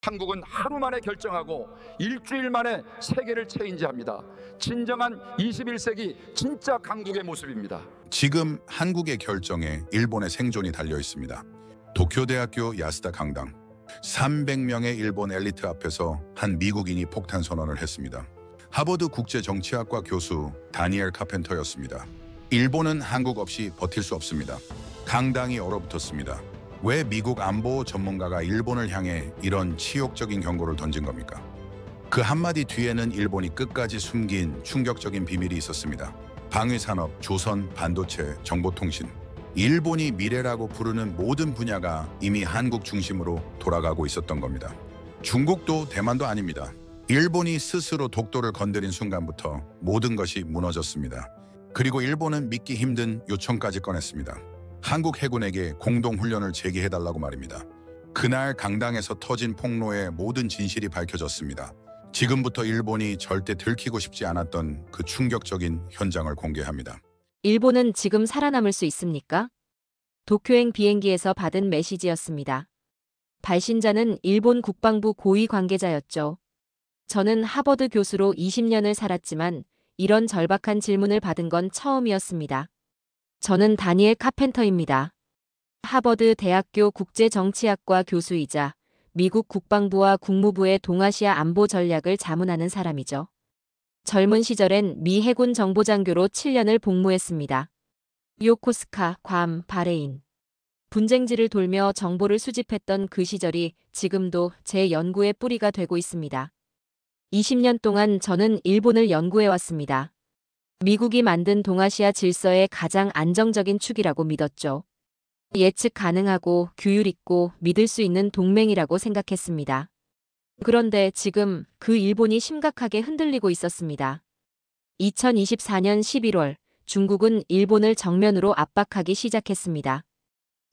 한국은 하루 만에 결정하고 일주일 만에 세계를 체인지합니다. 진정한 21세기 진짜 강국의 모습입니다. 지금 한국의 결정에 일본의 생존이 달려 있습니다. 도쿄대학교 야스다 강당. 300명의 일본 엘리트 앞에서 한 미국인이 폭탄 선언을 했습니다. 하버드 국제정치학과 교수 다니엘 카펜터였습니다. 일본은 한국 없이 버틸 수 없습니다. 강당이 얼어붙었습니다. 왜 미국 안보 전문가가 일본을 향해 이런 치욕적인 경고를 던진 겁니까? 그 한마디 뒤에는 일본이 끝까지 숨긴 충격적인 비밀이 있었습니다. 방위산업, 조선, 반도체, 정보통신. 일본이 미래라고 부르는 모든 분야가 이미 한국 중심으로 돌아가고 있었던 겁니다. 중국도 대만도 아닙니다. 일본이 스스로 독도를 건드린 순간부터 모든 것이 무너졌습니다. 그리고 일본은 믿기 힘든 요청까지 꺼냈습니다. 한국 해군에게 공동훈련을 재개해달라고 말입니다. 그날 강당에서 터진 폭로의 모든 진실이 밝혀졌습니다. 지금부터 일본이 절대 들키고 싶지 않았던 그 충격적인 현장을 공개합니다. 일본은 지금 살아남을 수 있습니까? 도쿄행 비행기에서 받은 메시지였습니다. 발신자는 일본 국방부 고위 관계자였죠. 저는 하버드 교수로 20년을 살았지만 이런 절박한 질문을 받은 건 처음이었습니다. 저는 다니엘 카펜터입니다. 하버드 대학교 국제정치학과 교수이자 미국 국방부와 국무부의 동아시아 안보 전략을 자문하는 사람이죠. 젊은 시절엔 미 해군 정보장교로 7년을 복무했습니다. 요코스카, 괌, 바레인. 분쟁지를 돌며 정보를 수집했던 그 시절이 지금도 제 연구의 뿌리가 되고 있습니다. 20년 동안 저는 일본을 연구해왔습니다. 미국이 만든 동아시아 질서의 가장 안정적인 축이라고 믿었죠. 예측 가능하고 규율 있고 믿을 수 있는 동맹이라고 생각했습니다. 그런데 지금 그 일본이 심각하게 흔들리고 있었습니다. 2024년 11월 중국은 일본을 정면으로 압박하기 시작했습니다.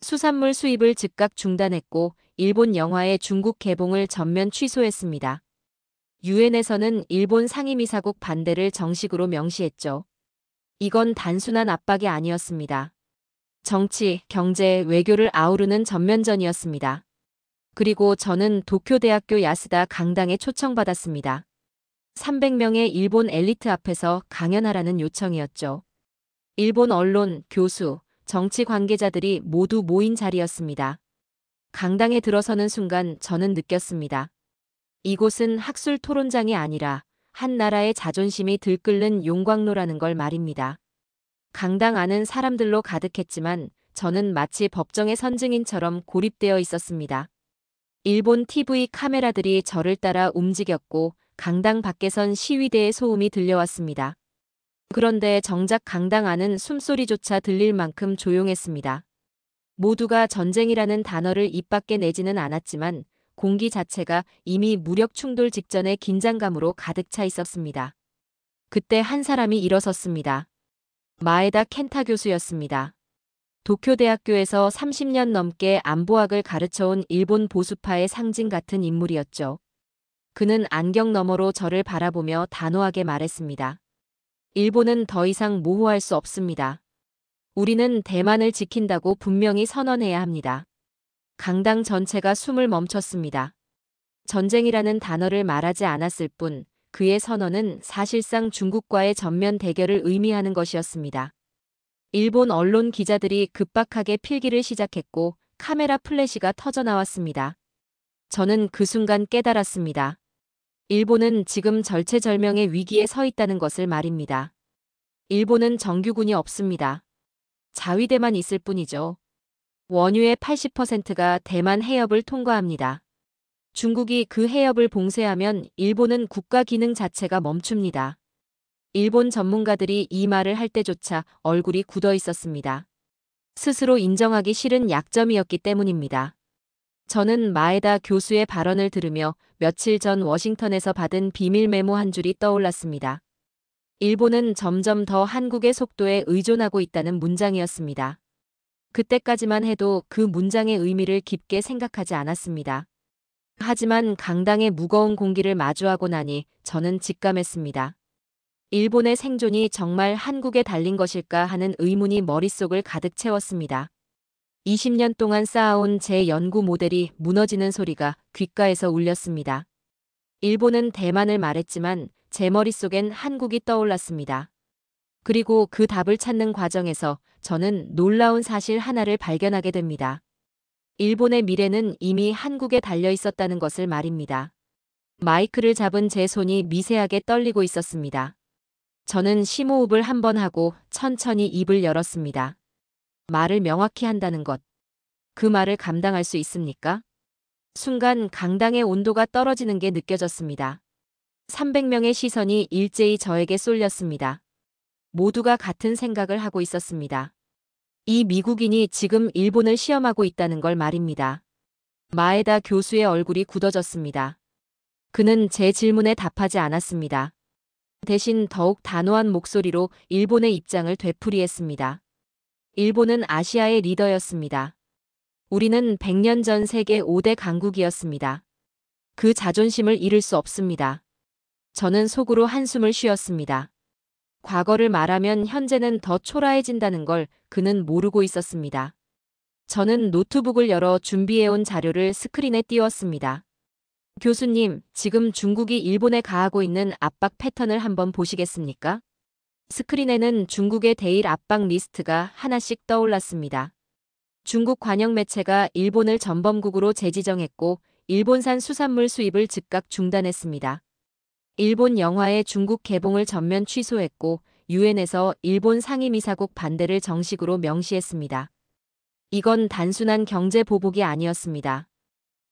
수산물 수입을 즉각 중단했고 일본 영화의 중국 개봉을 전면 취소했습니다. 유엔에서는 일본 상임이사국 반대를 정식으로 명시했죠. 이건 단순한 압박이 아니었습니다. 정치, 경제, 외교를 아우르는 전면전이었습니다. 그리고 저는 도쿄대학교 야스다 강당에 초청받았습니다. 300명의 일본 엘리트 앞에서 강연하라는 요청이었죠. 일본 언론, 교수, 정치 관계자들이 모두 모인 자리였습니다. 강당에 들어서는 순간 저는 느꼈습니다. 이곳은 학술 토론장이 아니라 한 나라의 자존심이 들끓는 용광로라는 걸 말입니다. 강당 안은 사람들로 가득했지만 저는 마치 법정의 선증인처럼 고립되어 있었습니다. 일본 TV 카메라들이 저를 따라 움직였고 강당 밖에선 시위대의 소음이 들려왔습니다. 그런데 정작 강당 안은 숨소리조차 들릴 만큼 조용했습니다. 모두가 전쟁이라는 단어를 입 밖에 내지는 않았지만 공기 자체가 이미 무력 충돌 직전의 긴장감으로 가득 차 있었습니다. 그때 한 사람이 일어섰습니다. 마에다 켄타 교수였습니다. 도쿄대학교에서 30년 넘게 안보학을 가르쳐온 일본 보수파의 상징 같은 인물이었죠. 그는 안경 너머로 저를 바라보며 단호하게 말했습니다. 일본은 더 이상 모호할 수 없습니다. 우리는 대만을 지킨다고 분명히 선언해야 합니다. 강당 전체가 숨을 멈췄습니다. 전쟁이라는 단어를 말하지 않았을 뿐 그의 선언은 사실상 중국과의 전면 대결을 의미하는 것이었습니다. 일본 언론 기자들이 급박하게 필기를 시작했고 카메라 플래시가 터져나왔습니다. 저는 그 순간 깨달았습니다. 일본은 지금 절체절명의 위기에 서 있다는 것을 말입니다. 일본은 정규군이 없습니다. 자위대만 있을 뿐이죠. 원유의 80%가 대만 해협을 통과합니다. 중국이 그 해협을 봉쇄하면 일본은 국가 기능 자체가 멈춥니다. 일본 전문가들이 이 말을 할 때조차 얼굴이 굳어 있었습니다. 스스로 인정하기 싫은 약점이었기 때문입니다. 저는 마에다 교수의 발언을 들으며 며칠 전 워싱턴에서 받은 비밀 메모 한 줄이 떠올랐습니다. 일본은 점점 더 한국의 속도에 의존하고 있다는 문장이었습니다. 그때까지만 해도 그 문장의 의미를 깊게 생각하지 않았습니다. 하지만 강당의 무거운 공기를 마주하고 나니 저는 직감했습니다. 일본의 생존이 정말 한국에 달린 것일까 하는 의문이 머릿속을 가득 채웠습니다. 20년 동안 쌓아온 제 연구 모델이 무너지는 소리가 귓가에서 울렸습니다. 일본은 대만을 말했지만 제 머릿속엔 한국이 떠올랐습니다. 그리고 그 답을 찾는 과정에서 저는 놀라운 사실 하나를 발견하게 됩니다. 일본의 미래는 이미 한국에 달려 있었다는 것을 말입니다. 마이크를 잡은 제 손이 미세하게 떨리고 있었습니다. 저는 심호흡을 한 번 하고 천천히 입을 열었습니다. 말을 명확히 한다는 것. 그 말을 감당할 수 있습니까? 순간 강당의 온도가 떨어지는 게 느껴졌습니다. 300명의 시선이 일제히 저에게 쏠렸습니다. 모두가 같은 생각을 하고 있었습니다. 이 미국인이 지금 일본을 시험하고 있다는 걸 말입니다. 마에다 교수의 얼굴이 굳어졌습니다. 그는 제 질문에 답하지 않았습니다. 대신 더욱 단호한 목소리로 일본의 입장을 되풀이했습니다. 일본은 아시아의 리더였습니다. 우리는 100년 전 세계 5대 강국이었습니다. 그 자존심을 잃을 수 없습니다. 저는 속으로 한숨을 쉬었습니다. 과거를 말하면 현재는 더 초라해진다는 걸 그는 모르고 있었습니다. 저는 노트북을 열어 준비해온 자료를 스크린에 띄웠습니다. 교수님, 지금 중국이 일본에 가하고 있는 압박 패턴을 한번 보시겠습니까? 스크린에는 중국의 대일 압박 리스트가 하나씩 떠올랐습니다. 중국 관영 매체가 일본을 전범국으로 재지정했고 일본산 수산물 수입을 즉각 중단했습니다. 일본 영화의 중국 개봉을 전면 취소했고 유엔에서 일본 상임이사국 반대를 정식으로 명시했습니다. 이건 단순한 경제 보복이 아니었습니다.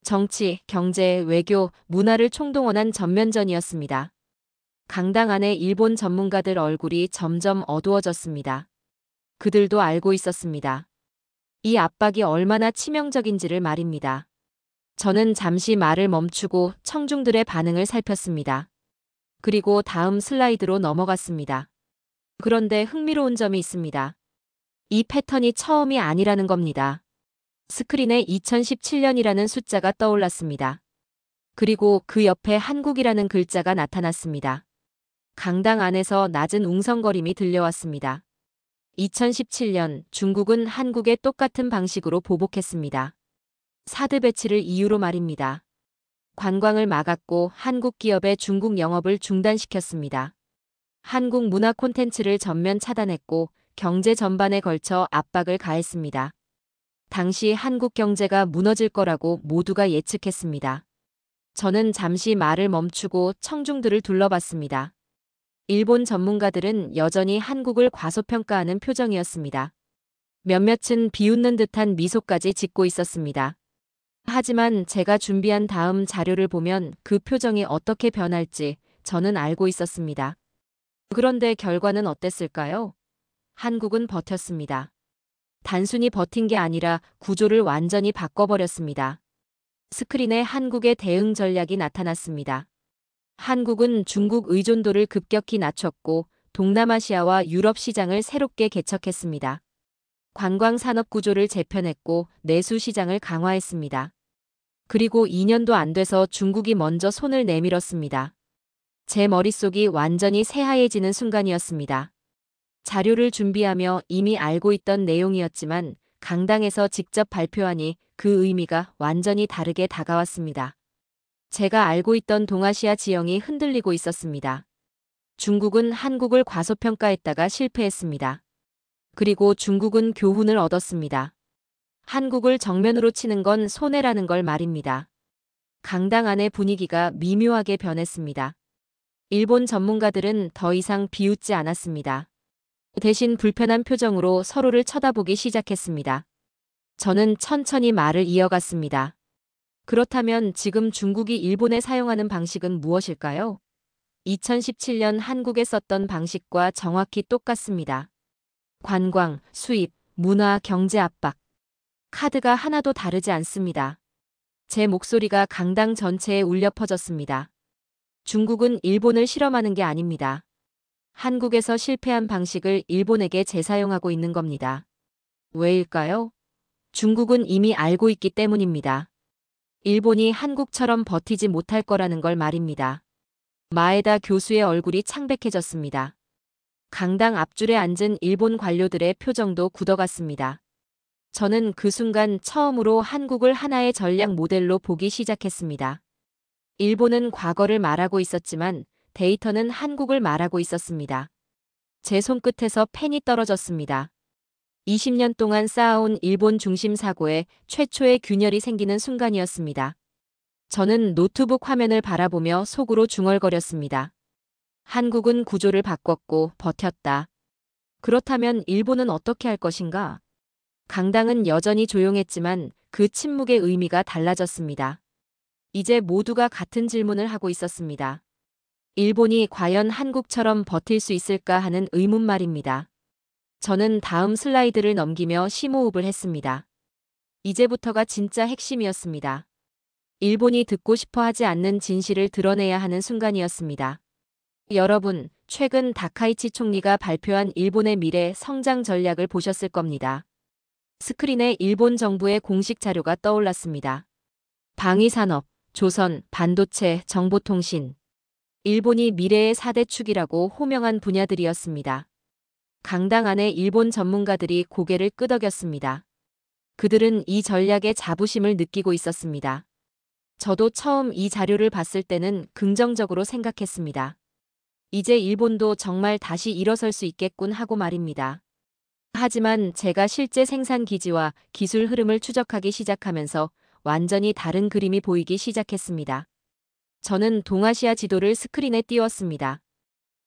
정치, 경제, 외교, 문화를 총동원한 전면전이었습니다. 강당 안에 일본 전문가들 얼굴이 점점 어두워졌습니다. 그들도 알고 있었습니다. 이 압박이 얼마나 치명적인지를 말입니다. 저는 잠시 말을 멈추고 청중들의 반응을 살폈습니다. 그리고 다음 슬라이드로 넘어갔습니다. 그런데 흥미로운 점이 있습니다. 이 패턴이 처음이 아니라는 겁니다. 스크린에 2017년이라는 숫자가 떠올랐습니다. 그리고 그 옆에 한국이라는 글자가 나타났습니다. 강당 안에서 낮은 웅성거림이 들려왔습니다. 2017년 중국은 한국에 똑같은 방식으로 보복했습니다. 사드 배치를 이유로 말입니다. 관광을 막았고 한국 기업의 중국 영업을 중단시켰습니다. 한국 문화 콘텐츠를 전면 차단했고 경제 전반에 걸쳐 압박을 가했습니다. 당시 한국 경제가 무너질 거라고 모두가 예측했습니다. 저는 잠시 말을 멈추고 청중들을 둘러봤습니다. 일본 전문가들은 여전히 한국을 과소평가하는 표정이었습니다. 몇몇은 비웃는 듯한 미소까지 짓고 있었습니다. 하지만 제가 준비한 다음 자료를 보면 그 표정이 어떻게 변할지 저는 알고 있었습니다. 그런데 결과는 어땠을까요? 한국은 버텼습니다. 단순히 버틴 게 아니라 구조를 완전히 바꿔버렸습니다. 스크린에 한국의 대응 전략이 나타났습니다. 한국은 중국 의존도를 급격히 낮췄고 동남아시아와 유럽 시장을 새롭게 개척했습니다. 관광 산업 구조를 재편했고 내수 시장을 강화했습니다. 그리고 2년도 안 돼서 중국이 먼저 손을 내밀었습니다. 제 머릿속이 완전히 새하얘지는 순간이었습니다. 자료를 준비하며 이미 알고 있던 내용이었지만 강당에서 직접 발표하니 그 의미가 완전히 다르게 다가왔습니다. 제가 알고 있던 동아시아 지형이 흔들리고 있었습니다. 중국은 한국을 과소평가했다가 실패했습니다. 그리고 중국은 교훈을 얻었습니다. 한국을 정면으로 치는 건 손해라는 걸 말입니다. 강당 안의 분위기가 미묘하게 변했습니다. 일본 전문가들은 더 이상 비웃지 않았습니다. 대신 불편한 표정으로 서로를 쳐다보기 시작했습니다. 저는 천천히 말을 이어갔습니다. 그렇다면 지금 중국이 일본에 사용하는 방식은 무엇일까요? 2017년 한국에 썼던 방식과 정확히 똑같습니다. 관광, 수입, 문화, 경제 압박. 카드가 하나도 다르지 않습니다. 제 목소리가 강당 전체에 울려 퍼졌습니다. 중국은 일본을 실험하는 게 아닙니다. 한국에서 실패한 방식을 일본에게 재사용하고 있는 겁니다. 왜일까요? 중국은 이미 알고 있기 때문입니다. 일본이 한국처럼 버티지 못할 거라는 걸 말입니다. 마에다 교수의 얼굴이 창백해졌습니다. 강당 앞줄에 앉은 일본 관료들의 표정도 굳어갔습니다. 저는 그 순간 처음으로 한국을 하나의 전략 모델로 보기 시작했습니다. 일본은 과거를 말하고 있었지만 데이터는 한국을 말하고 있었습니다. 제 손끝에서 펜이 떨어졌습니다. 20년 동안 쌓아온 일본 중심 사고에 최초의 균열이 생기는 순간이었습니다. 저는 노트북 화면을 바라보며 속으로 중얼거렸습니다. 한국은 구조를 바꿨고 버텼다. 그렇다면 일본은 어떻게 할 것인가? 강당은 여전히 조용했지만 그 침묵의 의미가 달라졌습니다. 이제 모두가 같은 질문을 하고 있었습니다. 일본이 과연 한국처럼 버틸 수 있을까 하는 의문 말입니다. 저는 다음 슬라이드를 넘기며 심호흡을 했습니다. 이제부터가 진짜 핵심이었습니다. 일본이 듣고 싶어 하지 않는 진실을 드러내야 하는 순간이었습니다. 여러분, 최근 다카이치 총리가 발표한 일본의 미래 성장 전략을 보셨을 겁니다. 스크린에 일본 정부의 공식 자료가 떠올랐습니다. 방위산업, 조선, 반도체, 정보통신. 일본이 미래의 4대 축이라고 호명한 분야들이었습니다. 강당 안에 일본 전문가들이 고개를 끄덕였습니다. 그들은 이 전략에 자부심을 느끼고 있었습니다. 저도 처음 이 자료를 봤을 때는 긍정적으로 생각했습니다. 이제 일본도 정말 다시 일어설 수 있겠군 하고 말입니다. 하지만 제가 실제 생산 기지와 기술 흐름을 추적하기 시작하면서 완전히 다른 그림이 보이기 시작했습니다. 저는 동아시아 지도를 스크린에 띄웠습니다.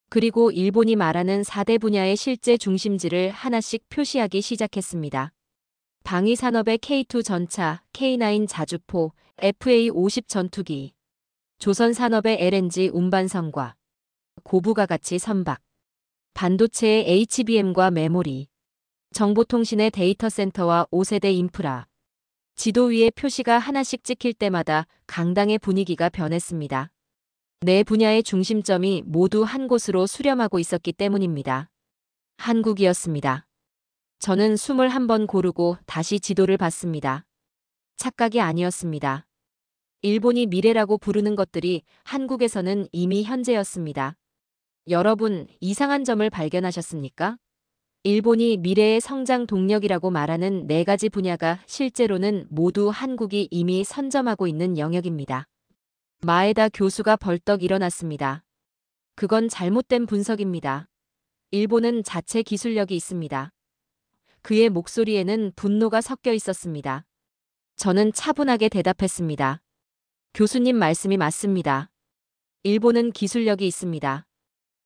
그리고 일본이 말하는 4대 분야의 실제 중심지를 하나씩 표시하기 시작했습니다. 방위산업의 K2 전차, K9 자주포, FA50 전투기, 조선산업의 LNG 운반선과 고부가 가치 선박, 반도체의 HBM과 메모리, 정보통신의 데이터 센터와 5세대 인프라. 지도 위에 표시가 하나씩 찍힐 때마다 강당의 분위기가 변했습니다. 네 분야의 중심점이 모두 한 곳으로 수렴하고 있었기 때문입니다. 한국이었습니다. 저는 숨을 한번 고르고 다시 지도를 봤습니다. 착각이 아니었습니다. 일본이 미래라고 부르는 것들이 한국에서는 이미 현재였습니다. 여러분, 이상한 점을 발견하셨습니까? 일본이 미래의 성장 동력이라고 말하는 4가지 분야가 실제로는 모두 한국이 이미 선점하고 있는 영역입니다. 마에다 교수가 벌떡 일어났습니다. 그건 잘못된 분석입니다. 일본은 자체 기술력이 있습니다. 그의 목소리에는 분노가 섞여 있었습니다. 저는 차분하게 대답했습니다. 교수님 말씀이 맞습니다. 일본은 기술력이 있습니다.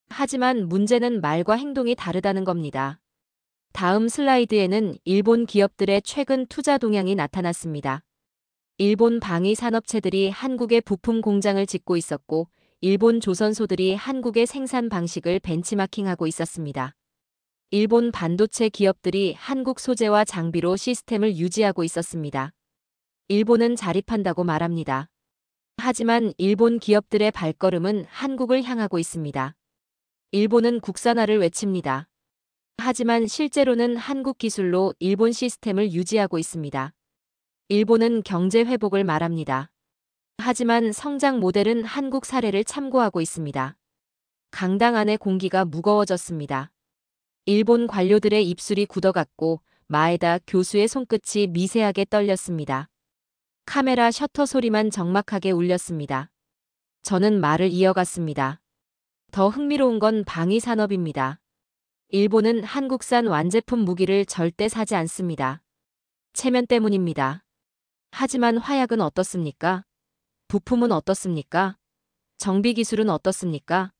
하지만 문제는 말과 행동이 다르다는 겁니다. 다음 슬라이드에는 일본 기업들의 최근 투자 동향이 나타났습니다. 일본 방위 산업체들이 한국의 부품 공장을 짓고 있었고, 일본 조선소들이 한국의 생산 방식을 벤치마킹하고 있었습니다. 일본 반도체 기업들이 한국 소재와 장비로 시스템을 유지하고 있었습니다. 일본은 자립한다고 말합니다. 하지만 일본 기업들의 발걸음은 한국을 향하고 있습니다. 일본은 국산화를 외칩니다. 하지만 실제로는 한국 기술로 일본 시스템을 유지하고 있습니다. 일본은 경제 회복을 말합니다. 하지만 성장 모델은 한국 사례를 참고하고 있습니다. 강당 안의 공기가 무거워졌습니다. 일본 관료들의 입술이 굳어갔고 마에다 교수의 손끝이 미세하게 떨렸습니다. 카메라 셔터 소리만 적막하게 울렸습니다. 저는 말을 이어갔습니다. 더 흥미로운 건 방위 산업입니다. 일본은 한국산 완제품 무기를 절대 사지 않습니다. 체면 때문입니다. 하지만 화약은 어떻습니까? 부품은 어떻습니까? 정비 기술은 어떻습니까?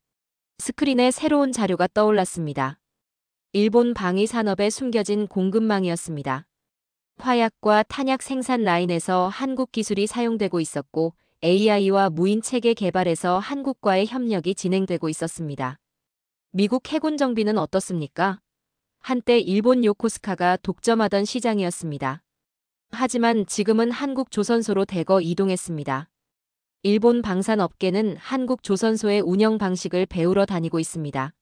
스크린에 새로운 자료가 떠올랐습니다. 일본 방위 산업에 숨겨진 공급망이었습니다. 화약과 탄약 생산 라인에서 한국 기술이 사용되고 있었고, AI와 무인 체계 개발에서 한국과의 협력이 진행되고 있었습니다. 미국 해군 정비는 어떻습니까? 한때 일본 요코스카가 독점하던 시장이었습니다. 하지만 지금은 한국 조선소로 대거 이동했습니다. 일본 방산업계는 한국 조선소의 운영 방식을 배우러 다니고 있습니다.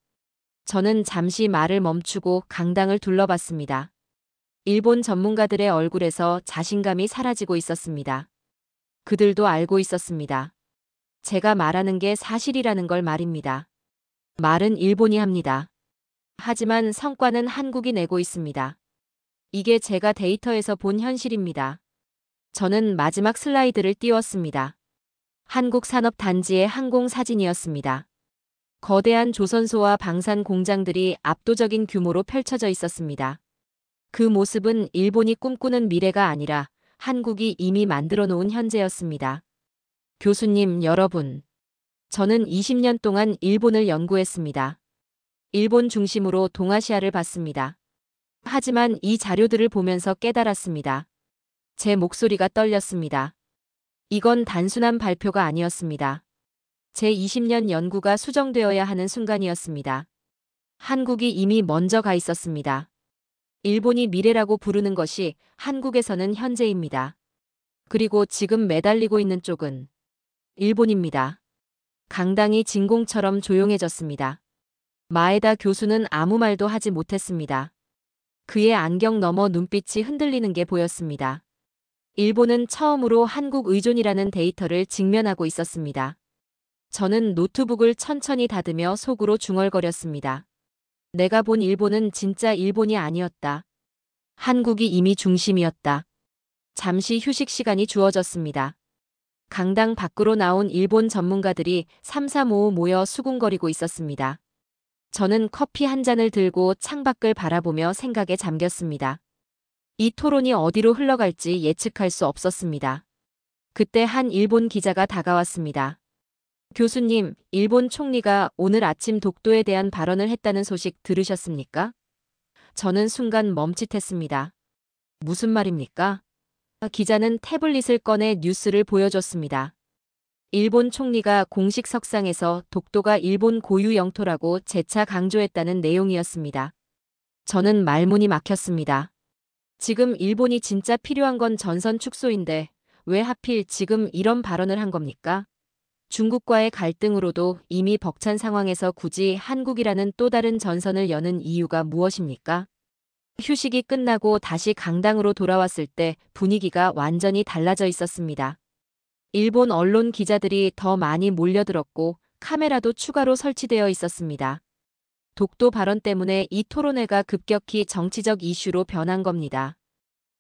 저는 잠시 말을 멈추고 강당을 둘러봤습니다. 일본 전문가들의 얼굴에서 자신감이 사라지고 있었습니다. 그들도 알고 있었습니다. 제가 말하는 게 사실이라는 걸 말입니다. 말은 일본이 합니다. 하지만 성과는 한국이 내고 있습니다. 이게 제가 데이터에서 본 현실입니다. 저는 마지막 슬라이드를 띄웠습니다. 한국 산업단지의 항공 사진이었습니다. 거대한 조선소와 방산 공장들이 압도적인 규모로 펼쳐져 있었습니다. 그 모습은 일본이 꿈꾸는 미래가 아니라 한국이 이미 만들어 놓은 현재였습니다. 교수님, 여러분. 저는 20년 동안 일본을 연구했습니다. 일본 중심으로 동아시아를 봤습니다. 하지만 이 자료들을 보면서 깨달았습니다. 제 목소리가 떨렸습니다. 이건 단순한 발표가 아니었습니다. 제 20년 연구가 수정되어야 하는 순간이었습니다. 한국이 이미 먼저 가 있었습니다. 일본이 미래라고 부르는 것이 한국에서는 현재입니다. 그리고 지금 매달리고 있는 쪽은 일본입니다. 강당이 진공처럼 조용해졌습니다. 마에다 교수는 아무 말도 하지 못했습니다. 그의 안경 너머 눈빛이 흔들리는 게 보였습니다. 일본은 처음으로 한국 의존이라는 데이터를 직면하고 있었습니다. 저는 노트북을 천천히 닫으며 속으로 중얼거렸습니다. 내가 본 일본은 진짜 일본이 아니었다. 한국이 이미 중심이었다. 잠시 휴식 시간이 주어졌습니다. 강당 밖으로 나온 일본 전문가들이 삼삼오오 모여 수군거리고 있었습니다. 저는 커피 한 잔을 들고 창밖을 바라보며 생각에 잠겼습니다. 이 토론이 어디로 흘러갈지 예측할 수 없었습니다. 그때 한 일본 기자가 다가왔습니다. 교수님, 일본 총리가 오늘 아침 독도에 대한 발언을 했다는 소식 들으셨습니까? 저는 순간 멈칫했습니다. 무슨 말입니까? 기자는 태블릿을 꺼내 뉴스를 보여줬습니다. 일본 총리가 공식 석상에서 독도가 일본 고유 영토라고 재차 강조했다는 내용이었습니다. 저는 말문이 막혔습니다. 지금 일본이 진짜 필요한 건 전선 축소인데 왜 하필 지금 이런 발언을 한 겁니까? 중국과의 갈등으로도 이미 벅찬 상황에서 굳이 한국이라는 또 다른 전선을 여는 이유가 무엇입니까? 휴식이 끝나고 다시 강당으로 돌아왔을 때 분위기가 완전히 달라져 있었습니다. 일본 언론 기자들이 더 많이 몰려들었고 카메라도 추가로 설치되어 있었습니다. 독도 발언 때문에 이 토론회가 급격히 정치적 이슈로 변한 겁니다.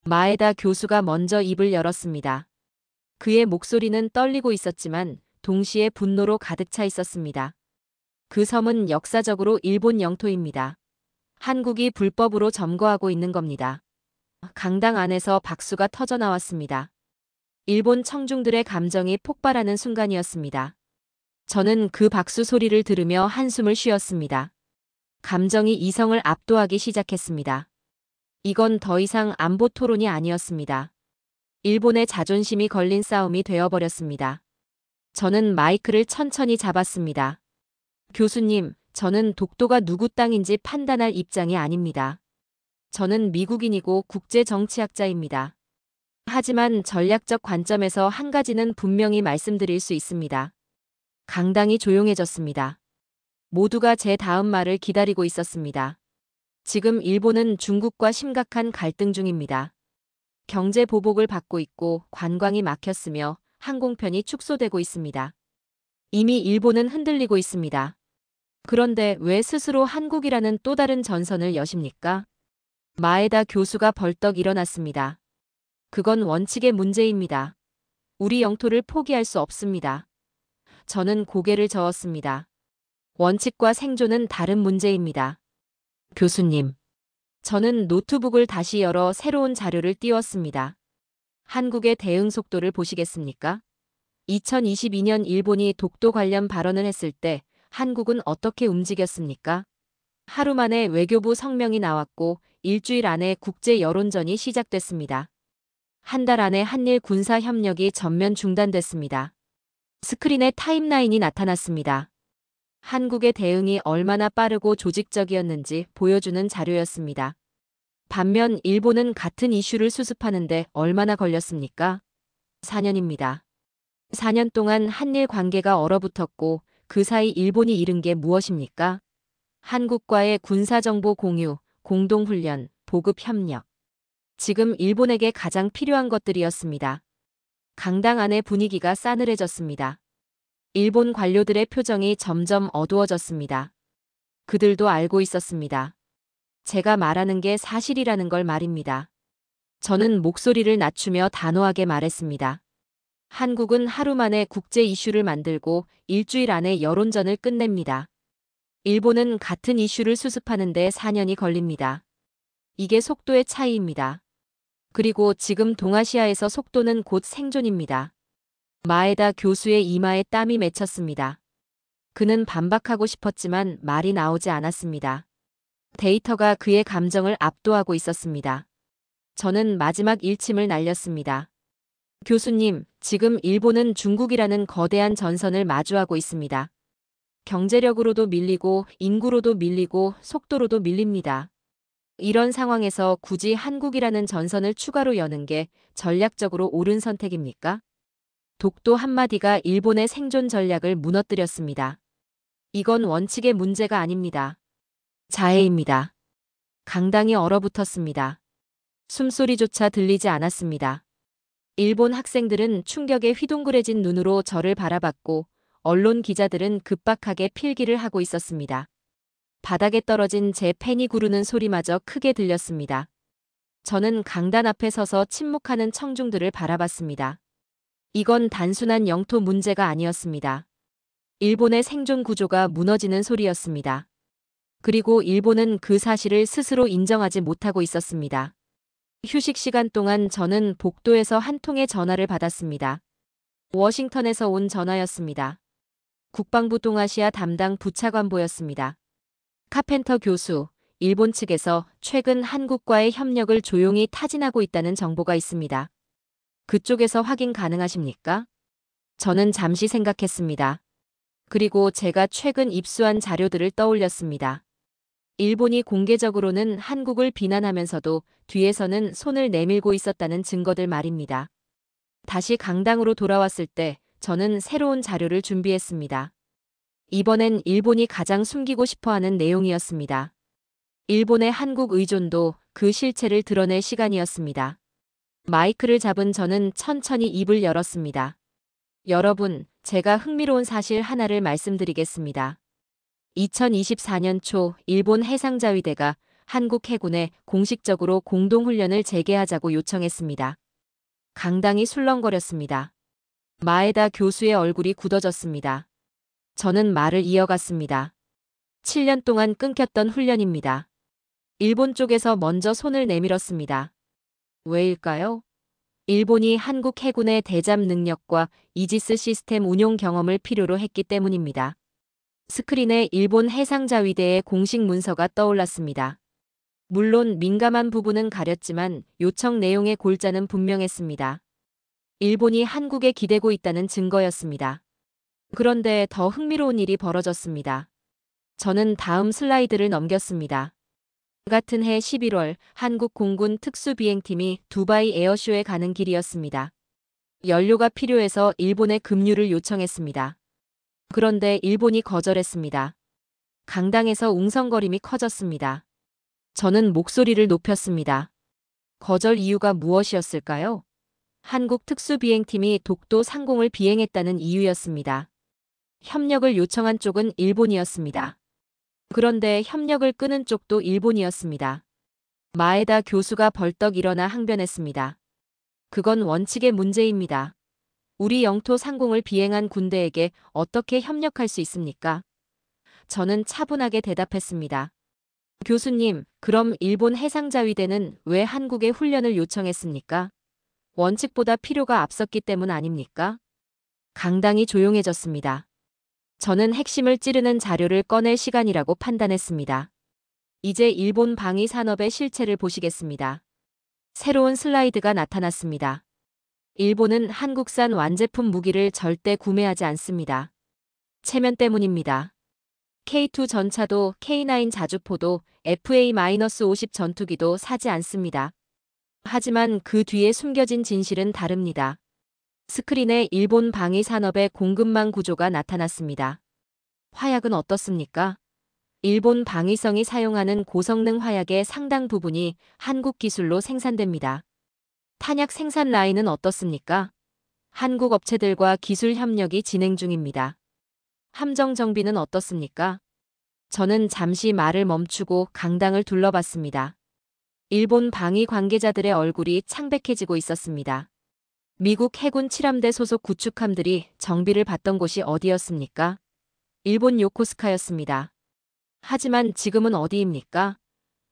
마에다 교수가 먼저 입을 열었습니다. 그의 목소리는 떨리고 있었지만 동시에 분노로 가득 차 있었습니다. 그 섬은 역사적으로 일본 영토입니다. 한국이 불법으로 점거하고 있는 겁니다. 강당 안에서 박수가 터져 나왔습니다. 일본 청중들의 감정이 폭발하는 순간이었습니다. 저는 그 박수 소리를 들으며 한숨을 쉬었습니다. 감정이 이성을 압도하기 시작했습니다. 이건 더 이상 안보 토론이 아니었습니다. 일본의 자존심이 걸린 싸움이 되어버렸습니다. 저는 마이크를 천천히 잡았습니다. 교수님, 저는 독도가 누구 땅인지 판단할 입장이 아닙니다. 저는 미국인이고 국제정치학자입니다. 하지만 전략적 관점에서 한 가지는 분명히 말씀드릴 수 있습니다. 강당이 조용해졌습니다. 모두가 제 다음 말을 기다리고 있었습니다. 지금 일본은 중국과 심각한 갈등 중입니다. 경제 보복을 받고 있고 관광이 막혔으며 항공편이 축소되고 있습니다. 이미 일본은 흔들리고 있습니다. 그런데 왜 스스로 한국이라는 또 다른 전선을 여십니까? 마에다 교수가 벌떡 일어났습니다. 그건 원칙의 문제입니다. 우리 영토를 포기할 수 없습니다. 저는 고개를 저었습니다. 원칙과 생존은 다른 문제입니다. 교수님. 저는 노트북을 다시 열어 새로운 자료를 띄웠습니다. 한국의 대응 속도를 보시겠습니까? 2022년 일본이 독도 관련 발언을 했을 때 한국은 어떻게 움직였습니까? 하루 만에 외교부 성명이 나왔고 일주일 안에 국제 여론전이 시작됐습니다. 한 달 안에 한일 군사 협력이 전면 중단됐습니다. 스크린에 타임라인이 나타났습니다. 한국의 대응이 얼마나 빠르고 조직적이었는지 보여주는 자료였습니다. 반면 일본은 같은 이슈를 수습하는데 얼마나 걸렸습니까? 4년입니다. 4년 동안 한일 관계가 얼어붙었고 그 사이 일본이 잃은 게 무엇입니까? 한국과의 군사정보 공유, 공동훈련, 보급 협력. 지금 일본에게 가장 필요한 것들이었습니다. 강당 안의 분위기가 싸늘해졌습니다. 일본 관료들의 표정이 점점 어두워졌습니다. 그들도 알고 있었습니다. 제가 말하는 게 사실이라는 걸 말입니다. 저는 목소리를 낮추며 단호하게 말했습니다. 한국은 하루 만에 국제 이슈를 만들고 일주일 안에 여론전을 끝냅니다. 일본은 같은 이슈를 수습하는데 4년이 걸립니다. 이게 속도의 차이입니다. 그리고 지금 동아시아에서 속도는 곧 생존입니다. 마에다 교수의 이마에 땀이 맺혔습니다. 그는 반박하고 싶었지만 말이 나오지 않았습니다. 데이터가 그의 감정을 압도하고 있었습니다. 저는 마지막 일침을 날렸습니다. 교수님, 지금 일본은 중국이라는 거대한 전선을 마주하고 있습니다. 경제력으로도 밀리고 인구로도 밀리고 속도로도 밀립니다. 이런 상황에서 굳이 한국이라는 전선을 추가로 여는 게 전략적으로 옳은 선택입니까? 독도 한마디가 일본의 생존 전략을 무너뜨렸습니다. 이건 원칙의 문제가 아닙니다. 자해입니다. 강당이 얼어붙었습니다. 숨소리조차 들리지 않았습니다. 일본 학생들은 충격에 휘둥그레진 눈으로 저를 바라봤고 언론 기자들은 급박하게 필기를 하고 있었습니다. 바닥에 떨어진 제 펜이 구르는 소리마저 크게 들렸습니다. 저는 강단 앞에 서서 침묵하는 청중들을 바라봤습니다. 이건 단순한 영토 문제가 아니었습니다. 일본의 생존 구조가 무너지는 소리였습니다. 그리고 일본은 그 사실을 스스로 인정하지 못하고 있었습니다. 휴식 시간 동안 저는 복도에서 한 통의 전화를 받았습니다. 워싱턴에서 온 전화였습니다. 국방부 동아시아 담당 부차관보였습니다. 카펜터 교수, 일본 측에서 최근 한국과의 협력을 조용히 타진하고 있다는 정보가 있습니다. 그쪽에서 확인 가능하십니까? 저는 잠시 생각했습니다. 그리고 제가 최근 입수한 자료들을 떠올렸습니다. 일본이 공개적으로는 한국을 비난하면서도 뒤에서는 손을 내밀고 있었다는 증거들 말입니다. 다시 강당으로 돌아왔을 때 저는 새로운 자료를 준비했습니다. 이번엔 일본이 가장 숨기고 싶어하는 내용이었습니다. 일본의 한국 의존도 그 실체를 드러낼 시간이었습니다. 마이크를 잡은 저는 천천히 입을 열었습니다. 여러분, 제가 흥미로운 사실 하나를 말씀드리겠습니다. 2024년 초 일본 해상자위대가 한국 해군에 공식적으로 공동훈련을 재개하자고 요청했습니다. 강당이 술렁거렸습니다. 마에다 교수의 얼굴이 굳어졌습니다. 저는 말을 이어갔습니다. 7년 동안 끊겼던 훈련입니다. 일본 쪽에서 먼저 손을 내밀었습니다. 왜일까요? 일본이 한국 해군의 대잠 능력과 이지스 시스템 운용 경험을 필요로 했기 때문입니다. 스크린에 일본 해상자위대의 공식 문서가 떠올랐습니다. 물론 민감한 부분은 가렸지만 요청 내용의 골자는 분명했습니다. 일본이 한국에 기대고 있다는 증거였습니다. 그런데 더 흥미로운 일이 벌어졌습니다. 저는 다음 슬라이드를 넘겼습니다. 같은 해 11월 한국 공군 특수비행팀이 두바이 에어쇼에 가는 길이었습니다. 연료가 필요해서 일본에 급유를 요청했습니다. 그런데 일본이 거절했습니다. 강당에서 웅성거림이 커졌습니다. 저는 목소리를 높였습니다. 거절 이유가 무엇이었을까요? 한국 특수비행팀이 독도 상공을 비행했다는 이유였습니다. 협력을 요청한 쪽은 일본이었습니다. 그런데 협력을 끄는 쪽도 일본이었습니다. 마에다 교수가 벌떡 일어나 항변했습니다. 그건 원칙의 문제입니다. 우리 영토 상공을 비행한 군대에게 어떻게 협력할 수 있습니까? 저는 차분하게 대답했습니다. 교수님, 그럼 일본 해상자위대는 왜 한국에 훈련을 요청했습니까? 원칙보다 필요가 앞섰기 때문 아닙니까? 강당이 조용해졌습니다. 저는 핵심을 찌르는 자료를 꺼낼 시간이라고 판단했습니다. 이제 일본 방위 산업의 실체를 보시겠습니다. 새로운 슬라이드가 나타났습니다. 일본은 한국산 완제품 무기를 절대 구매하지 않습니다. 체면 때문입니다. K2 전차도 K9 자주포도 FA-50 전투기도 사지 않습니다. 하지만 그 뒤에 숨겨진 진실은 다릅니다. 스크린에 일본 방위 산업의 공급망 구조가 나타났습니다. 화약은 어떻습니까? 일본 방위성이 사용하는 고성능 화약의 상당 부분이 한국 기술로 생산됩니다. 탄약 생산 라인은 어떻습니까? 한국 업체들과 기술 협력이 진행 중입니다. 함정 정비는 어떻습니까? 저는 잠시 말을 멈추고 강당을 둘러봤습니다. 일본 방위 관계자들의 얼굴이 창백해지고 있었습니다. 미국 해군 칠함대 소속 구축함들이 정비를 받던 곳이 어디였습니까? 일본 요코스카였습니다. 하지만 지금은 어디입니까?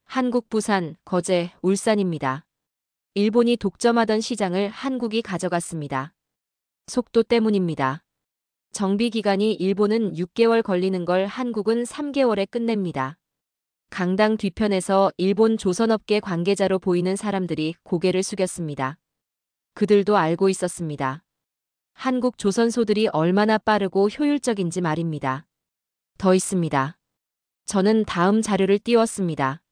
한국 부산, 거제, 울산입니다. 일본이 독점하던 시장을 한국이 가져갔습니다. 속도 때문입니다. 정비 기간이 일본은 6개월 걸리는 걸 한국은 3개월에 끝냅니다. 강당 뒤편에서 일본 조선업계 관계자로 보이는 사람들이 고개를 숙였습니다. 그들도 알고 있었습니다. 한국 조선소들이 얼마나 빠르고 효율적인지 말입니다. 더 있습니다. 저는 다음 자료를 띄웠습니다.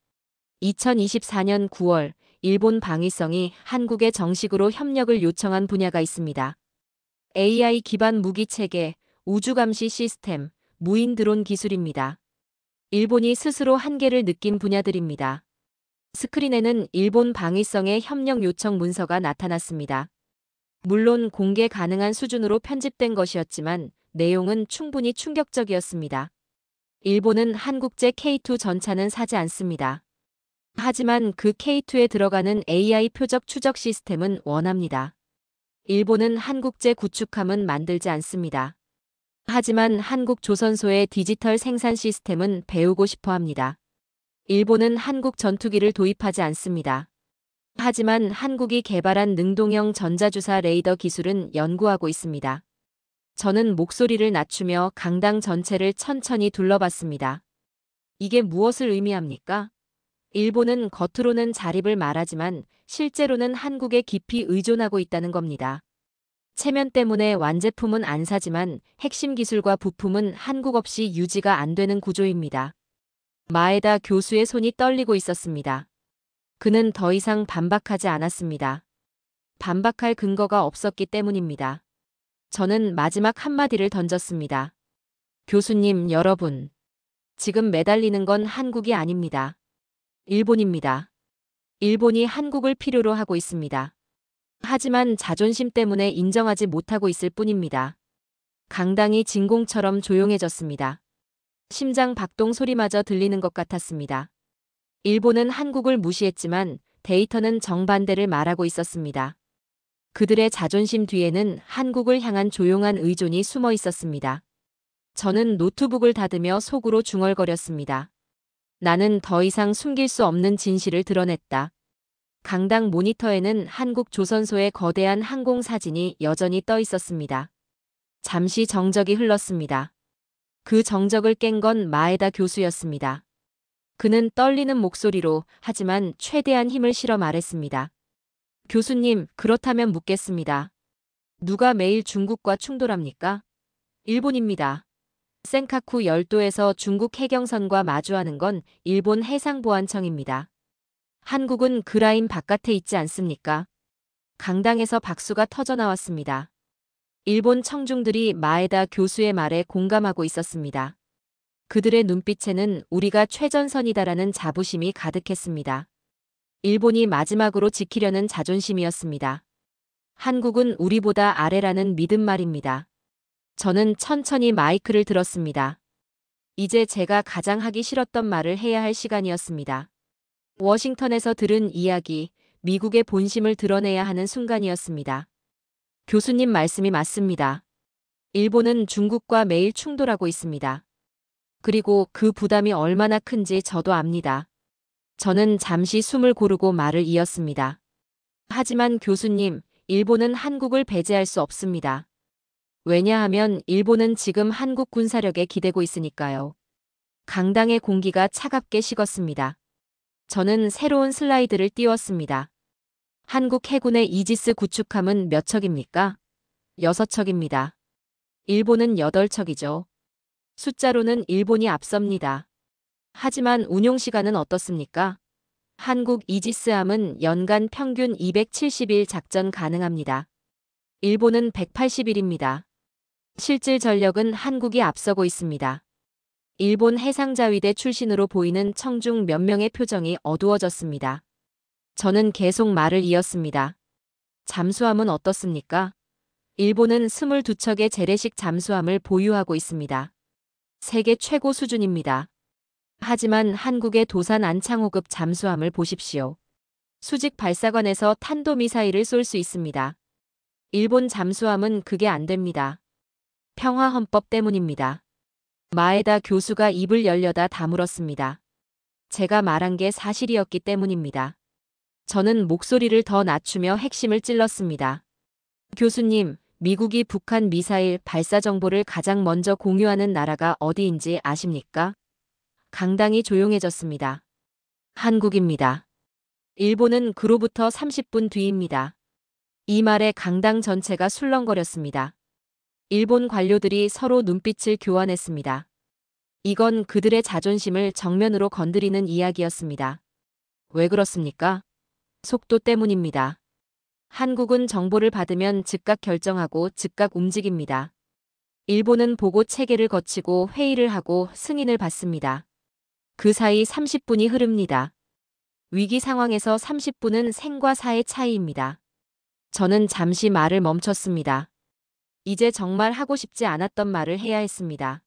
2024년 9월 일본 방위성이 한국에 정식으로 협력을 요청한 분야가 있습니다. AI 기반 무기 체계, 우주 감시 시스템, 무인 드론 기술입니다. 일본이 스스로 한계를 느낀 분야들입니다. 스크린에는 일본 방위성의 협력 요청 문서가 나타났습니다. 물론 공개 가능한 수준으로 편집된 것이었지만 내용은 충분히 충격적이었습니다. 일본은 한국제 K2 전차는 사지 않습니다. 하지만 그 K2에 들어가는 AI 표적 추적 시스템은 원합니다. 일본은 한국제 구축함은 만들지 않습니다. 하지만 한국 조선소의 디지털 생산 시스템은 배우고 싶어 합니다. 일본은 한국 전투기를 도입하지 않습니다. 하지만 한국이 개발한 능동형 전자주사 레이더 기술은 연구하고 있습니다. 저는 목소리를 낮추며 강당 전체를 천천히 둘러봤습니다. 이게 무엇을 의미합니까? 일본은 겉으로는 자립을 말하지만 실제로는 한국에 깊이 의존하고 있다는 겁니다. 체면 때문에 완제품은 안 사지만 핵심 기술과 부품은 한국 없이 유지가 안 되는 구조입니다. 마에다 교수의 손이 떨리고 있었습니다. 그는 더 이상 반박하지 않았습니다. 반박할 근거가 없었기 때문입니다. 저는 마지막 한마디를 던졌습니다. 교수님, 여러분. 지금 매달리는 건 한국이 아닙니다. 일본입니다. 일본이 한국을 필요로 하고 있습니다. 하지만 자존심 때문에 인정하지 못하고 있을 뿐입니다. 강당이 진공처럼 조용해졌습니다. 심장 박동 소리마저 들리는 것 같았습니다. 일본은 한국을 무시했지만 데이터는 정반대를 말하고 있었습니다. 그들의 자존심 뒤에는 한국을 향한 조용한 의존이 숨어 있었습니다. 저는 노트북을 닫으며 속으로 중얼거렸습니다. 나는 더 이상 숨길 수 없는 진실을 드러냈다. 강당 모니터에는 한국 조선소의 거대한 항공 사진이 여전히 떠 있었습니다. 잠시 정적이 흘렀습니다. 그 정적을 깬 건 마에다 교수였습니다. 그는 떨리는 목소리로 하지만 최대한 힘을 실어 말했습니다. 교수님, 그렇다면 묻겠습니다. 누가 매일 중국과 충돌합니까? 일본입니다. 센카쿠 열도에서 중국 해경선과 마주하는 건 일본 해상보안청입니다. 한국은 그 라인 바깥에 있지 않습니까? 강당에서 박수가 터져나왔습니다. 일본 청중들이 마에다 교수의 말에 공감하고 있었습니다. 그들의 눈빛에는 우리가 최전선이다라는 자부심이 가득했습니다. 일본이 마지막으로 지키려는 자존심이었습니다. 한국은 우리보다 아래라는 믿음 말입니다. 저는 천천히 마이크를 들었습니다. 이제 제가 가장 하기 싫었던 말을 해야 할 시간이었습니다. 워싱턴에서 들은 이야기, 미국의 본심을 드러내야 하는 순간이었습니다. 교수님 말씀이 맞습니다. 일본은 중국과 매일 충돌하고 있습니다. 그리고 그 부담이 얼마나 큰지 저도 압니다. 저는 잠시 숨을 고르고 말을 이었습니다. 하지만 교수님, 일본은 한국을 배제할 수 없습니다. 왜냐하면 일본은 지금 한국 군사력에 기대고 있으니까요. 강당의 공기가 차갑게 식었습니다. 저는 새로운 슬라이드를 띄웠습니다. 한국 해군의 이지스 구축함은 몇 척입니까? 6척입니다. 일본은 8척이죠. 숫자로는 일본이 앞섭니다. 하지만 운용 시간은 어떻습니까? 한국 이지스함은 연간 평균 270일 작전 가능합니다. 일본은 180일입니다. 실질 전력은 한국이 앞서고 있습니다. 일본 해상자위대 출신으로 보이는 청중 몇 명의 표정이 어두워졌습니다. 저는 계속 말을 이었습니다. 잠수함은 어떻습니까? 일본은 22척의 재래식 잠수함을 보유하고 있습니다. 세계 최고 수준입니다. 하지만 한국의 도산 안창호급 잠수함을 보십시오. 수직 발사관에서 탄도미사일을 쏠 수 있습니다. 일본 잠수함은 그게 안 됩니다. 평화헌법 때문입니다. 마에다 교수가 입을 열려다 다물었습니다. 제가 말한 게 사실이었기 때문입니다. 저는 목소리를 더 낮추며 핵심을 찔렀습니다. 교수님, 미국이 북한 미사일 발사 정보를 가장 먼저 공유하는 나라가 어디인지 아십니까? 강당이 조용해졌습니다. 한국입니다. 일본은 그로부터 30분 뒤입니다. 이 말에 강당 전체가 술렁거렸습니다. 일본 관료들이 서로 눈빛을 교환했습니다. 이건 그들의 자존심을 정면으로 건드리는 이야기였습니다. 왜 그렇습니까? 속도 때문입니다. 한국은 정보를 받으면 즉각 결정하고 즉각 움직입니다. 일본은 보고 체계를 거치고 회의를 하고 승인을 받습니다. 그 사이 30분이 흐릅니다. 위기 상황에서 30분은 생과 사의 차이입니다. 저는 잠시 말을 멈췄습니다. 이제 정말 하고 싶지 않았던 말을 해야 했습니다.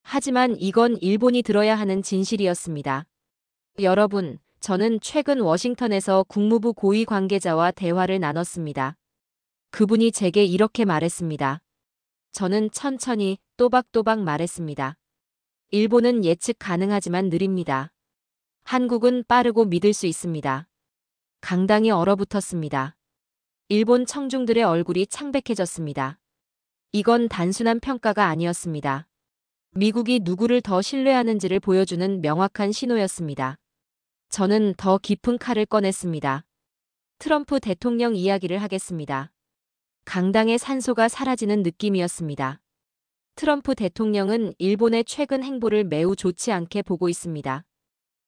하지만 이건 일본이 들어야 하는 진실이었습니다. 여러분, 저는 최근 워싱턴에서 국무부 고위 관계자와 대화를 나눴습니다. 그분이 제게 이렇게 말했습니다. 저는 천천히 또박또박 말했습니다. 일본은 예측 가능하지만 느립니다. 한국은 빠르고 믿을 수 있습니다. 강당이 얼어붙었습니다. 일본 청중들의 얼굴이 창백해졌습니다. 이건 단순한 평가가 아니었습니다. 미국이 누구를 더 신뢰하는지를 보여주는 명확한 신호였습니다. 저는 더 깊은 칼을 꺼냈습니다. 트럼프 대통령 이야기를 하겠습니다. 강당의 산소가 사라지는 느낌이었습니다. 트럼프 대통령은 일본의 최근 행보를 매우 좋지 않게 보고 있습니다.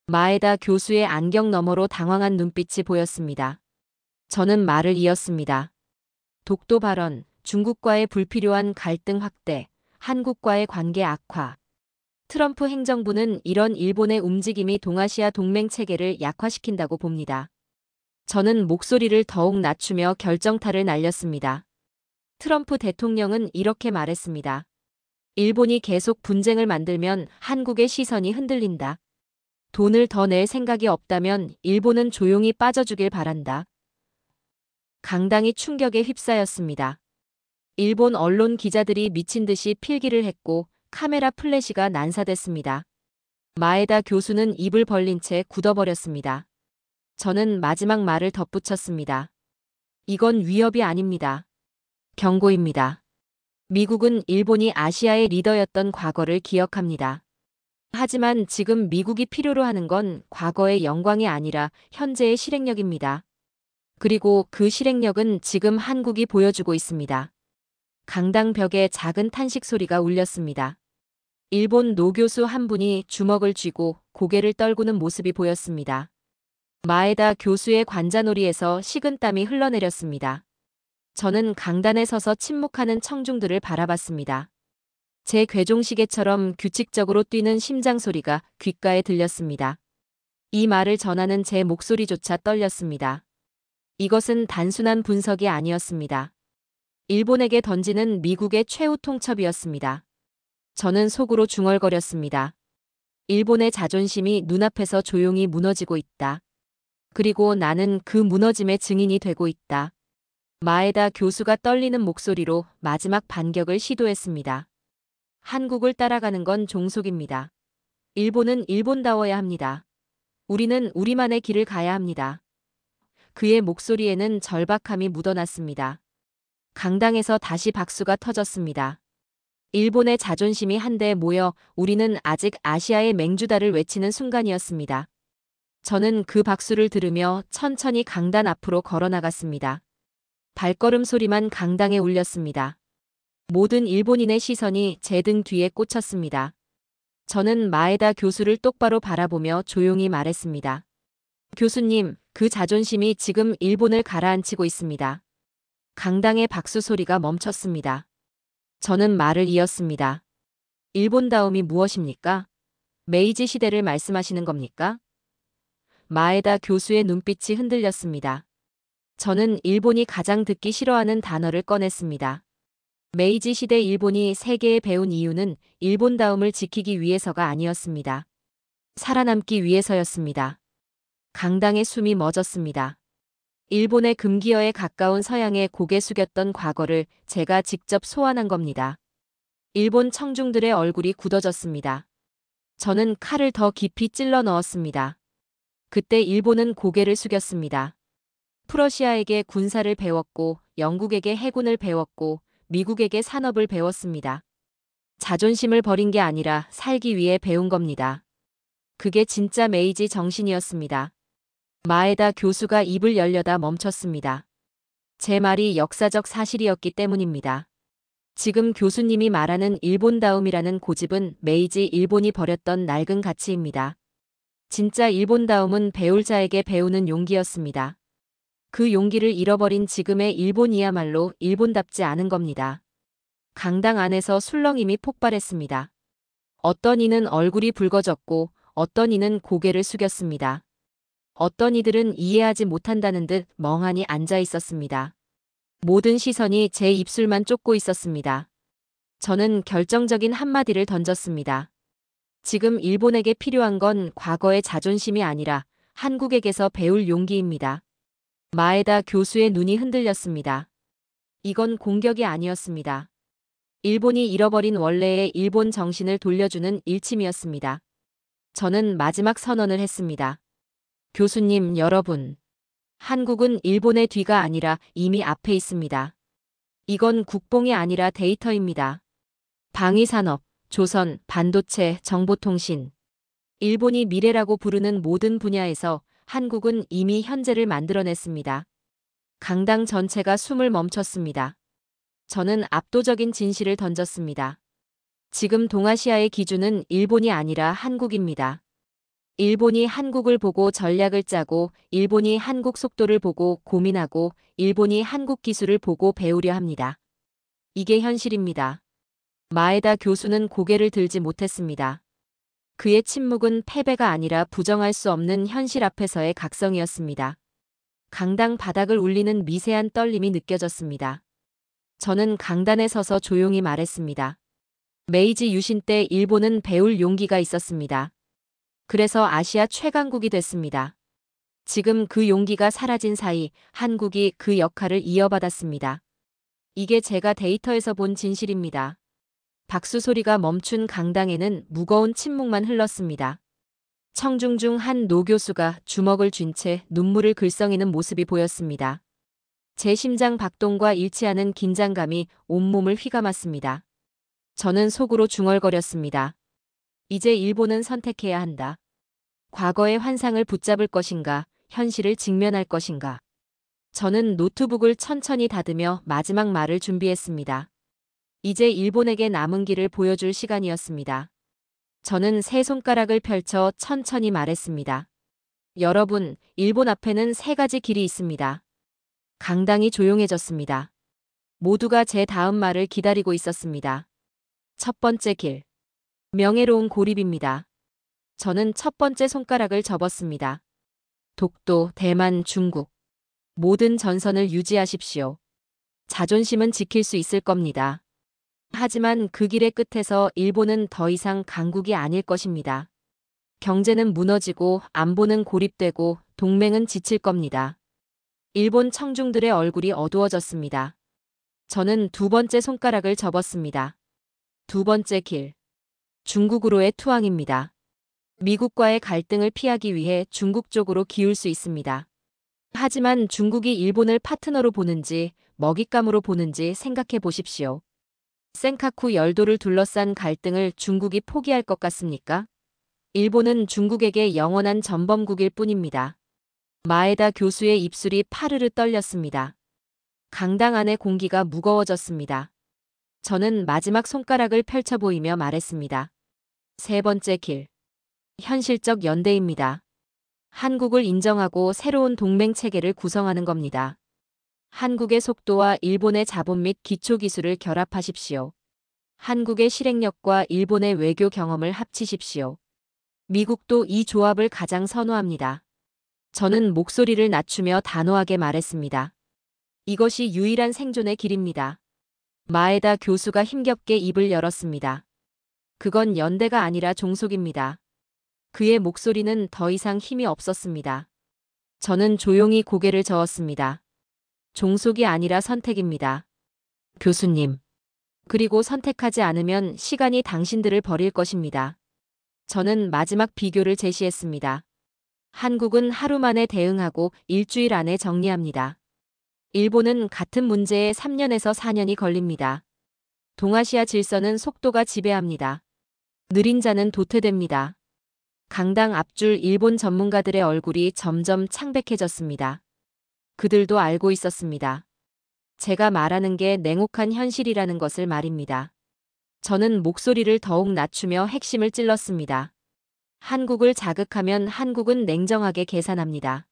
마에다 교수의 안경 너머로 당황한 눈빛이 보였습니다. 저는 말을 이었습니다. 독도 발언, 중국과의 불필요한 갈등 확대, 한국과의 관계 악화. 트럼프 행정부는 이런 일본의 움직임이 동아시아 동맹 체계를 약화시킨다고 봅니다. 저는 목소리를 더욱 낮추며 결정타를 날렸습니다. 트럼프 대통령은 이렇게 말했습니다. 일본이 계속 분쟁을 만들면 한국의 시선이 흔들린다. 돈을 더 낼 생각이 없다면 일본은 조용히 빠져주길 바란다. 강당이 충격에 휩싸였습니다. 일본 언론 기자들이 미친 듯이 필기를 했고 카메라 플래시가 난사됐습니다. 마에다 교수는 입을 벌린 채 굳어버렸습니다. 저는 마지막 말을 덧붙였습니다. 이건 위협이 아닙니다. 경고입니다. 미국은 일본이 아시아의 리더였던 과거를 기억합니다. 하지만 지금 미국이 필요로 하는 건 과거의 영광이 아니라 현재의 실행력입니다. 그리고 그 실행력은 지금 한국이 보여주고 있습니다. 강당 벽에 작은 탄식 소리가 울렸습니다. 일본 노교수 한 분이 주먹을 쥐고 고개를 떨구는 모습이 보였습니다. 마에다 교수의 관자놀이에서 식은땀이 흘러내렸습니다. 저는 강단에 서서 침묵하는 청중들을 바라봤습니다. 제 괴종시계처럼 규칙적으로 뛰는 심장 소리가 귓가에 들렸습니다. 이 말을 전하는 제 목소리조차 떨렸습니다. 이것은 단순한 분석이 아니었습니다. 일본에게 던지는 미국의 최후 통첩이었습니다. 저는 속으로 중얼거렸습니다. 일본의 자존심이 눈앞에서 조용히 무너지고 있다. 그리고 나는 그 무너짐의 증인이 되고 있다. 마에다 교수가 떨리는 목소리로 마지막 반격을 시도했습니다. 한국을 따라가는 건 종속입니다. 일본은 일본다워야 합니다. 우리는 우리만의 길을 가야 합니다. 그의 목소리에는 절박함이 묻어났습니다. 강당에서 다시 박수가 터졌습니다. 일본의 자존심이 한데 모여 우리는 아직 아시아의 맹주다를 외치는 순간이었습니다. 저는 그 박수를 들으며 천천히 강단 앞으로 걸어나갔습니다. 발걸음 소리만 강당에 울렸습니다. 모든 일본인의 시선이 제 등 뒤에 꽂혔습니다. 저는 마에다 교수를 똑바로 바라보며 조용히 말했습니다. 교수님, 그 자존심이 지금 일본을 가라앉히고 있습니다. 강당의 박수 소리가 멈췄습니다. 저는 말을 이었습니다. 일본다움이 무엇입니까? 메이지 시대를 말씀하시는 겁니까? 마에다 교수의 눈빛이 흔들렸습니다. 저는 일본이 가장 듣기 싫어하는 단어를 꺼냈습니다. 메이지 시대 일본이 세계에 배운 이유는 일본다움을 지키기 위해서가 아니었습니다. 살아남기 위해서였습니다. 강당의 숨이 멎었습니다. 일본의 금기어에 가까운 서양에 고개 숙였던 과거를 제가 직접 소환한 겁니다. 일본 청중들의 얼굴이 굳어졌습니다. 저는 칼을 더 깊이 찔러 넣었습니다. 그때 일본은 고개를 숙였습니다. 프러시아에게 군사를 배웠고, 영국에게 해군을 배웠고, 미국에게 산업을 배웠습니다. 자존심을 버린 게 아니라 살기 위해 배운 겁니다. 그게 진짜 메이지 정신이었습니다. 마에다 교수가 입을 열려다 멈췄습니다. 제 말이 역사적 사실이었기 때문입니다. 지금 교수님이 말하는 일본다움이라는 고집은 메이지 일본이 버렸던 낡은 가치입니다. 진짜 일본다움은 배울 자에게 배우는 용기였습니다. 그 용기를 잃어버린 지금의 일본이야말로 일본답지 않은 겁니다. 강당 안에서 술렁임이 폭발했습니다. 어떤 이는 얼굴이 붉어졌고 어떤 이는 고개를 숙였습니다. 어떤 이들은 이해하지 못한다는 듯 멍하니 앉아 있었습니다. 모든 시선이 제 입술만 쫓고 있었습니다. 저는 결정적인 한마디를 던졌습니다. 지금 일본에게 필요한 건 과거의 자존심이 아니라 한국에게서 배울 용기입니다. 마에다 교수의 눈이 흔들렸습니다. 이건 공격이 아니었습니다. 일본이 잃어버린 원래의 일본 정신을 돌려주는 일침이었습니다. 저는 마지막 선언을 했습니다. 교수님 여러분, 한국은 일본의 뒤가 아니라 이미 앞에 있습니다. 이건 국뽕이 아니라 데이터입니다. 방위산업, 조선, 반도체, 정보통신. 일본이 미래라고 부르는 모든 분야에서 한국은 이미 현재를 만들어냈습니다. 강당 전체가 숨을 멈췄습니다. 저는 압도적인 진실을 던졌습니다. 지금 동아시아의 기준은 일본이 아니라 한국입니다. 일본이 한국을 보고 전략을 짜고, 일본이 한국 속도를 보고 고민하고, 일본이 한국 기술을 보고 배우려 합니다. 이게 현실입니다. 마에다 교수는 고개를 들지 못했습니다. 그의 침묵은 패배가 아니라 부정할 수 없는 현실 앞에서의 각성이었습니다. 강당 바닥을 울리는 미세한 떨림이 느껴졌습니다. 저는 강단에 서서 조용히 말했습니다. 메이지 유신 때 일본은 배울 용기가 있었습니다. 그래서 아시아 최강국이 됐습니다. 지금 그 용기가 사라진 사이 한국이 그 역할을 이어받았습니다. 이게 제가 데이터에서 본 진실입니다. 박수 소리가 멈춘 강당에는 무거운 침묵만 흘렀습니다. 청중 중 한 노교수가 주먹을 쥔 채 눈물을 글썽이는 모습이 보였습니다. 제 심장 박동과 일치하는 긴장감이 온몸을 휘감았습니다. 저는 속으로 중얼거렸습니다. 이제 일본은 선택해야 한다. 과거의 환상을 붙잡을 것인가, 현실을 직면할 것인가. 저는 노트북을 천천히 닫으며 마지막 말을 준비했습니다. 이제 일본에게 남은 길을 보여줄 시간이었습니다. 저는 세 손가락을 펼쳐 천천히 말했습니다. 여러분, 일본 앞에는 세 가지 길이 있습니다. 강당이 조용해졌습니다. 모두가 제 다음 말을 기다리고 있었습니다. 첫 번째 길. 명예로운 고립입니다. 저는 첫 번째 손가락을 접었습니다. 독도, 대만, 중국. 모든 전선을 유지하십시오. 자존심은 지킬 수 있을 겁니다. 하지만 그 길의 끝에서 일본은 더 이상 강국이 아닐 것입니다. 경제는 무너지고 안보는 고립되고 동맹은 지칠 겁니다. 일본 청중들의 얼굴이 어두워졌습니다. 저는 두 번째 손가락을 접었습니다. 두 번째 길. 중국으로의 투항입니다. 미국과의 갈등을 피하기 위해 중국 쪽으로 기울 수 있습니다. 하지만 중국이 일본을 파트너로 보는지 먹잇감으로 보는지 생각해 보십시오. 센카쿠 열도를 둘러싼 갈등을 중국이 포기할 것 같습니까? 일본은 중국에게 영원한 전범국일 뿐입니다. 마에다 교수의 입술이 파르르 떨렸습니다. 강당 안의 공기가 무거워졌습니다. 저는 마지막 손가락을 펼쳐 보이며 말했습니다. 세 번째 길. 현실적 연대입니다. 한국을 인정하고 새로운 동맹 체계를 구성하는 겁니다. 한국의 속도와 일본의 자본 및 기초기술을 결합하십시오. 한국의 실행력과 일본의 외교 경험을 합치십시오. 미국도 이 조합을 가장 선호합니다. 저는 목소리를 낮추며 단호하게 말했습니다. 이것이 유일한 생존의 길입니다. 마에다 교수가 힘겹게 입을 열었습니다. 그건 연대가 아니라 종속입니다. 그의 목소리는 더 이상 힘이 없었습니다. 저는 조용히 고개를 저었습니다. 종속이 아니라 선택입니다. 교수님. 그리고 선택하지 않으면 시간이 당신들을 버릴 것입니다. 저는 마지막 비교를 제시했습니다. 한국은 하루 만에 대응하고 일주일 안에 정리합니다. 일본은 같은 문제에 3년에서 4년이 걸립니다. 동아시아 질서는 속도가 지배합니다. 느린 자는 도태됩니다. 강당 앞줄 일본 전문가들의 얼굴이 점점 창백해졌습니다. 그들도 알고 있었습니다. 제가 말하는 게 냉혹한 현실이라는 것을 말입니다. 저는 목소리를 더욱 낮추며 핵심을 찔렀습니다. 한국을 자극하면 한국은 냉정하게 계산합니다.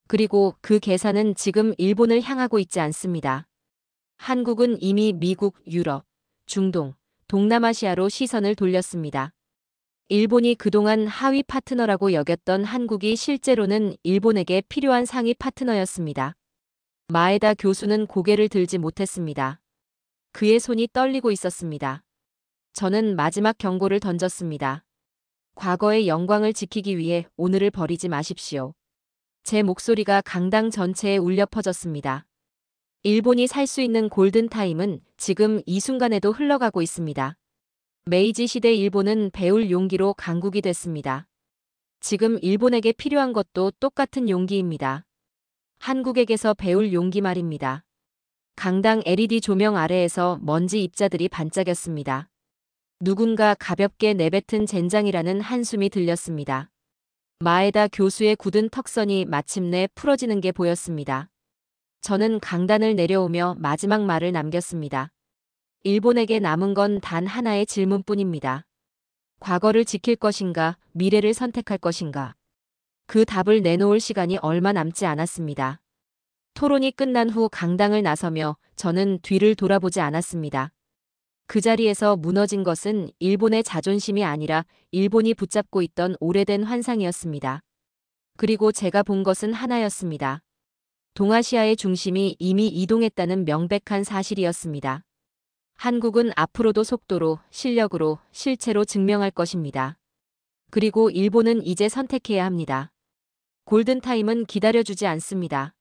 그리고 그 계산은 지금 일본을 향하고 있지 않습니다. 한국은 이미 미국, 유럽, 중동, 동남아시아로 시선을 돌렸습니다. 일본이 그동안 하위 파트너라고 여겼던 한국이 실제로는 일본에게 필요한 상위 파트너였습니다. 마에다 교수는 고개를 들지 못했습니다. 그의 손이 떨리고 있었습니다. 저는 마지막 경고를 던졌습니다. 과거의 영광을 지키기 위해 오늘을 버리지 마십시오. 제 목소리가 강당 전체에 울려 퍼졌습니다. 일본이 살 수 있는 골든타임은 지금 이 순간에도 흘러가고 있습니다. 메이지 시대 일본은 배울 용기로 강국이 됐습니다. 지금 일본에게 필요한 것도 똑같은 용기입니다. 한국에게서 배울 용기 말입니다. 강당 LED 조명 아래에서 먼지 입자들이 반짝였습니다. 누군가 가볍게 내뱉은 젠장이라는 한숨이 들렸습니다. 마에다 교수의 굳은 턱선이 마침내 풀어지는 게 보였습니다. 저는 강단을 내려오며 마지막 말을 남겼습니다. 일본에게 남은 건 단 하나의 질문뿐입니다. 과거를 지킬 것인가, 미래를 선택할 것인가. 그 답을 내놓을 시간이 얼마 남지 않았습니다. 토론이 끝난 후 강당을 나서며 저는 뒤를 돌아보지 않았습니다. 그 자리에서 무너진 것은 일본의 자존심이 아니라 일본이 붙잡고 있던 오래된 환상이었습니다. 그리고 제가 본 것은 하나였습니다. 동아시아의 중심이 이미 이동했다는 명백한 사실이었습니다. 한국은 앞으로도 속도로, 실력으로, 실체로 증명할 것입니다. 그리고 일본은 이제 선택해야 합니다. 골든타임은 기다려주지 않습니다.